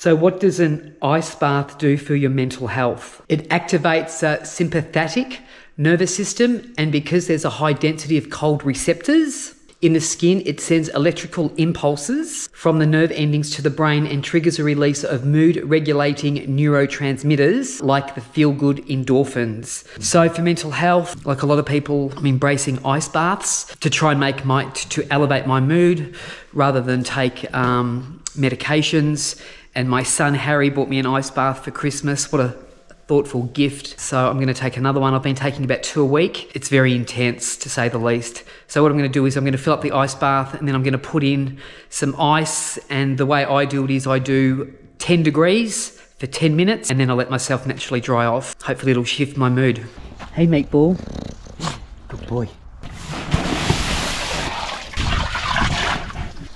So what does an ice bath do for your mental health? It activates a sympathetic nervous system, and because there's a high density of cold receptors in the skin, it sends electrical impulses from the nerve endings to the brain and triggers a release of mood-regulating neurotransmitters like the feel-good endorphins. So for mental health, like a lot of people, I'm embracing ice baths to try and to elevate my mood rather than take medications. And my son Harry bought me an ice bath for Christmas. What a thoughtful gift. So I'm going to take another one. I've been taking about 2 a week. It's very intense, to say the least. So what I'm going to do is I'm going to fill up the ice bath, and then I'm going to put in some ice. And the way I do it is I do 10 degrees for 10 minutes, and then I let myself naturally dry off. Hopefully it'll shift my mood. Hey, meatball. Good boy.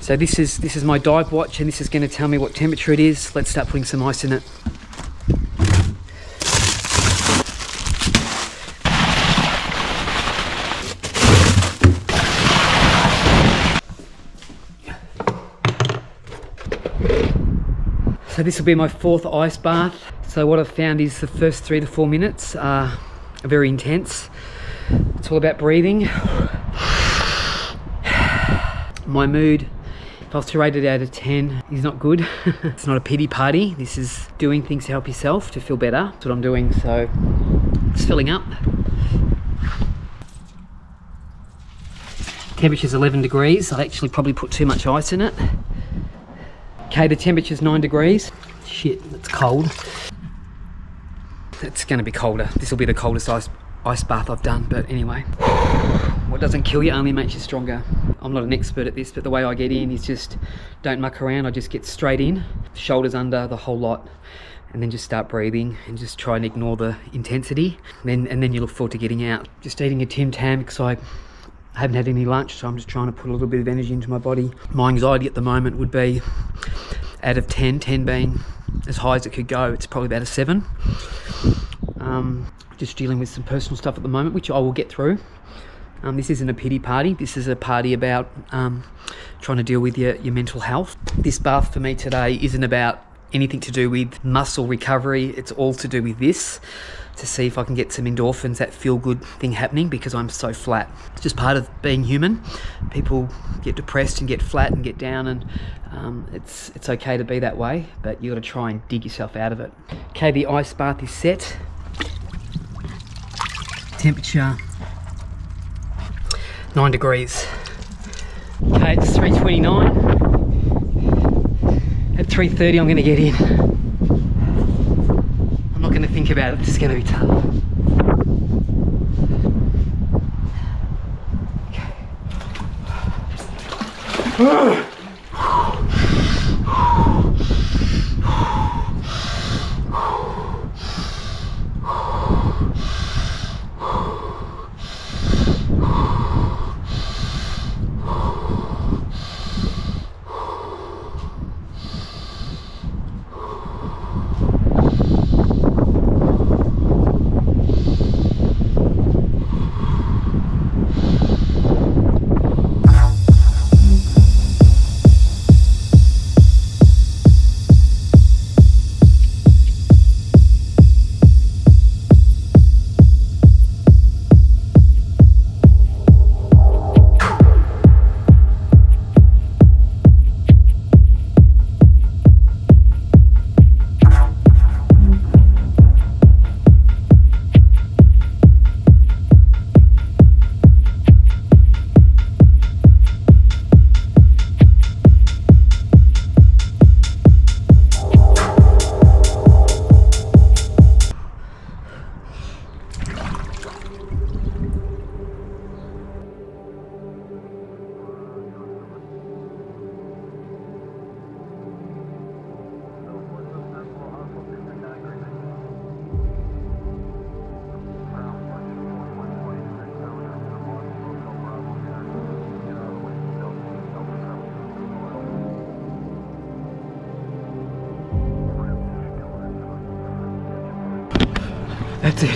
So this is my dive watch, and this is going to tell me what temperature it is. Let's start putting some ice in it. So this will be my 4th ice bath. So what I've found is the first 3 to 4 minutes are very intense. It's all about breathing. My mood, if I was to rate it out of 10, is not good. It's not a pity party. This is doing things to help yourself to feel better. That's what I'm doing. So it's filling up. Temperature's 11 degrees. I actually probably put too much ice in it. Okay, the temperature's 9 degrees. Shit, it's cold. It's going to be colder. This will be the coldest ice bath I've done, but anyway. What doesn't kill you only makes you stronger. I'm not an expert at this, but the way I get in is just don't muck around. I just get straight in, shoulders under, the whole lot, and then just start breathing and just try and ignore the intensity. And then you look forward to getting out. Just eating a Tim Tam because I haven't had any lunch, so I'm just trying to put a little bit of energy into my body. My anxiety at the moment would be, out of 10, 10 being as high as it could go, it's probably about a 7. Just dealing with some personal stuff at the moment, which I will get through. This isn't a pity party. This is a party about trying to deal with your mental health. This bath for me today isn't about anything to do with muscle recovery. It's all to do with this, to see if I can get some endorphins, that feel-good thing happening, because I'm so flat. It's just part of being human. People get depressed and get flat and get down, and it's okay to be that way, but you got to try and dig yourself out of it. Okay, the ice bath is set. Temperature 9 degrees. Okay, it's 3:29. At 3:30 I'm going to get in. I'm not going to think about it, this is going to be tough. Okay. That's it.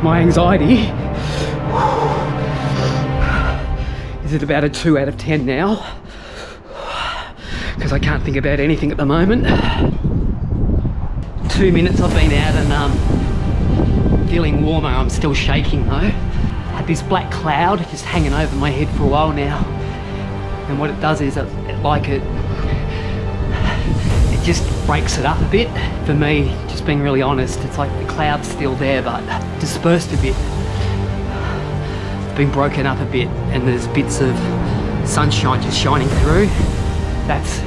my anxiety is at about a 2 out of 10 now, because I can't think about anything at the moment. 2 minutes I've been out and feeling warmer. I'm still shaking though. Had this black cloud just hanging over my head for a while now, and what it does is it just breaks it up a bit. For me, just being really honest, it's like the cloud's still there but dispersed a bit. It's been broken up a bit and there's bits of sunshine just shining through. That's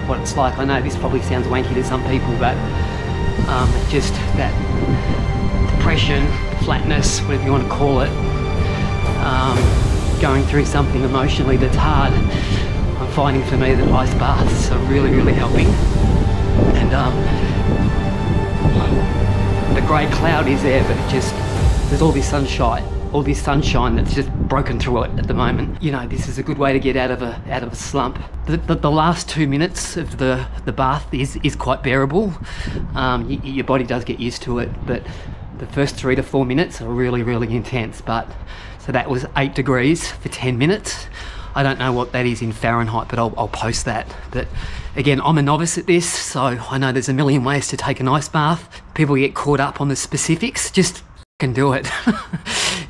what it's like. I know this probably sounds wanky to some people, but just that depression, flatness, whatever you want to call it, going through something emotionally that's hard. I'm finding for me that ice baths are really, really helping. And the grey cloud is there, but there's all this sunshine that's just broken through it at the moment. You know, this is a good way to get out of a slump. The last 2 minutes of the bath is quite bearable. Your body does get used to it, but the first 3 to 4 minutes are really, really intense. So that was 8 degrees for 10 minutes. I don't know what that is in Fahrenheit, but I'll post that. But again, I'm a novice at this, so I know there's a million ways to take an ice bath. People get caught up on the specifics. Just can do it.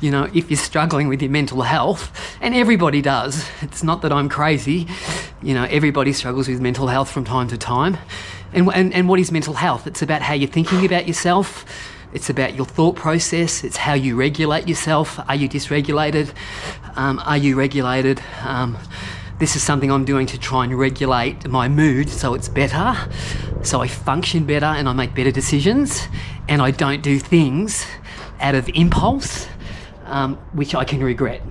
You know, if you're struggling with your mental health, and everybody does, it's not that I'm crazy, you know, everybody struggles with mental health from time to time. And what is mental health? It's about how you're thinking about yourself. It's about your thought process. It's how you regulate yourself. Are you dysregulated? Are you regulated? This is something I'm doing to try and regulate my mood so it's better, so I function better and I make better decisions, and I don't do things out of impulse, which I can regret.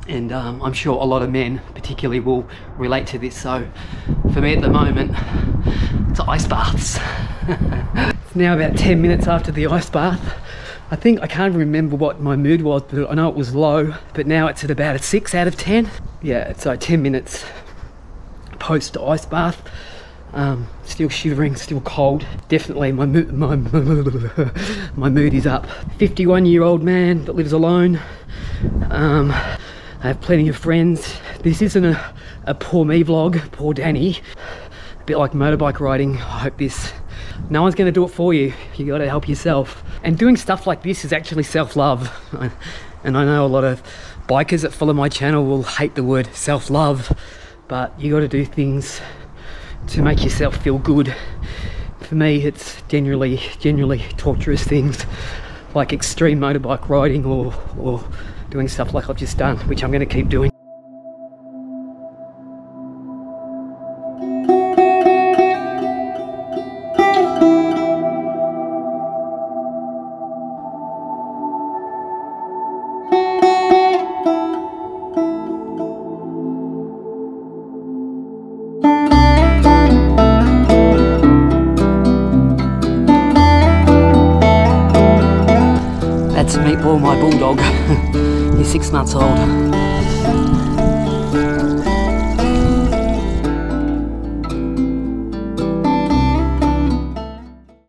And I'm sure a lot of men particularly will relate to this. So for me at the moment, it's ice baths. It's now about 10 minutes after the ice bath. I can't remember what my mood was, but I know it was low, but now it's at about a 6 out of 10. Yeah, so 10 minutes post ice bath. Still shivering, still cold. Definitely my mood is up. 51-year-old man that lives alone. I have plenty of friends. This isn't a poor me vlog, poor Danny. A bit like motorbike riding. I hope no one's going to do it for you. You got to help yourself. And doing stuff like this is actually self-love. And I know a lot of bikers that follow my channel will hate the word self-love, but you got to do things to make yourself feel good. For me, it's generally torturous things like extreme motorbike riding or doing stuff like I've just done, which I'm going to keep doing. That's Meatball, my bulldog. He's 6 months old.